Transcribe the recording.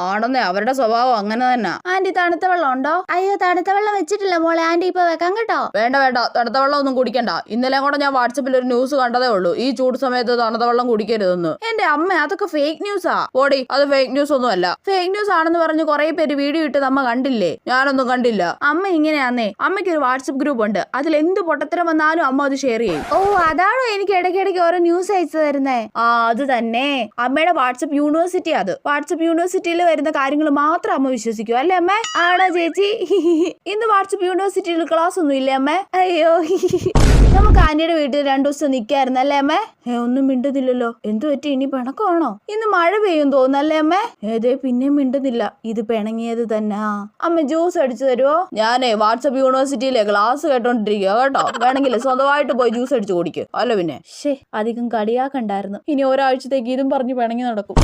ആണെന്നേ, അവരുടെ സ്വഭാവം അങ്ങനെ തന്നെ. ആന്റി തണുത്ത വെള്ളം ഉണ്ടോ? അയ്യോ തണുത്ത വെള്ളം വെച്ചിട്ടില്ല മോളെ, ആന്റി ഇപ്പൊ വെക്കാം കേട്ടോ. വേണ്ട വേണ്ട, തണുത്ത വെള്ളം ഒന്നും കുടിക്കണ്ട. ഇന്നലെ കൂടെ ഞാൻ വാട്സപ്പിൽ ഒരു ന്യൂസ് കണ്ടതേ ഉള്ളൂ, ഈ ചൂട് സമയത്ത് തണുത്ത വെള്ളം കുടിക്കരുതെന്ന്. എന്റെ അമ്മ, അതൊക്കെ ഫേക്ക് ന്യൂസാ. ഓടി, അത് ഫേക്ക് ന്യൂസ് ഒന്നും അല്ല. ഫേക്ക് ന്യൂസ് ആണെന്ന് പറഞ്ഞ് കുറെ പേര് വീഡിയോ ഇട്ട് നമ്മ കണ്ടില്ലേ? ഞാനൊന്നും കണ്ടില്ല. അമ്മ ഇങ്ങനെയാന്നേ, അമ്മയ്ക്ക് ഒരു വാട്സപ്പ് ഗ്രൂപ്പ് ഉണ്ട്, അതിൽ എന്ത് പൊട്ടത്തരം വന്നാലും അമ്മ അത് ഷെയർ ചെയ്യും. ഓ അതാണോ എനിക്ക് ഇടയ്ക്കിടയ്ക്ക് ഓരോ ന്യൂസ് അയച്ചു തരുന്നേ? ആ അത് തന്നെ, അമ്മയുടെ വാട്സപ്പ് യൂണിവേഴ്സിറ്റി അത്. വാട്സപ്പ് യൂണിവേഴ്സിറ്റിയിൽ വരുന്ന കാര്യങ്ങൾ മാത്രം അമ്മ വിശ്വസിക്കും, അല്ലേ അമ്മ? ആണോ ചേച്ചി? ഇന്ന് വാട്സപ്പ് യൂണിവേഴ്സിറ്റിയിൽ ക്ലാസ് ഒന്നും ഇല്ലേ അമ്മ? അയ്യോ നമുക്ക് ആന്റിയുടെ വീട്ടിൽ 2 ദിവസം നിൽക്കായിരുന്നു, അല്ലേ അമ്മ? ഒന്നും മിണ്ടുന്നില്ലല്ലോ, എന്തു പറ്റി? ഇനി പിണക്കമാണോ? ഇന്ന് മഴ പെയ്യും തോന്നല്ലേ അമ്മ? ഏതേ പിന്നെയും മിണ്ടുന്നില്ല, ഇത് പിണങ്ങിയത് തന്നെ. അമ്മ ജ്യൂസ് അടിച്ചു തരുമോ? ഞാനേ വാട്സപ്പ് യൂണിവേഴ്സിറ്റിയിലെ ക്ലാസ് കേട്ടോണ്ടിരിക്കുക കേട്ടോ, വേണമെങ്കിൽ സ്വന്തമായിട്ട് പോയി ജ്യൂസ് അടിച്ചു കുടിക്കും. അല്ല പിന്നെ അധികം കളിയാക്കണ്ടായിരുന്നു. ഇനി ഒരാഴ്ചത്തേക്ക് ഇതും പറഞ്ഞ് പിണങ്ങി നടക്കും.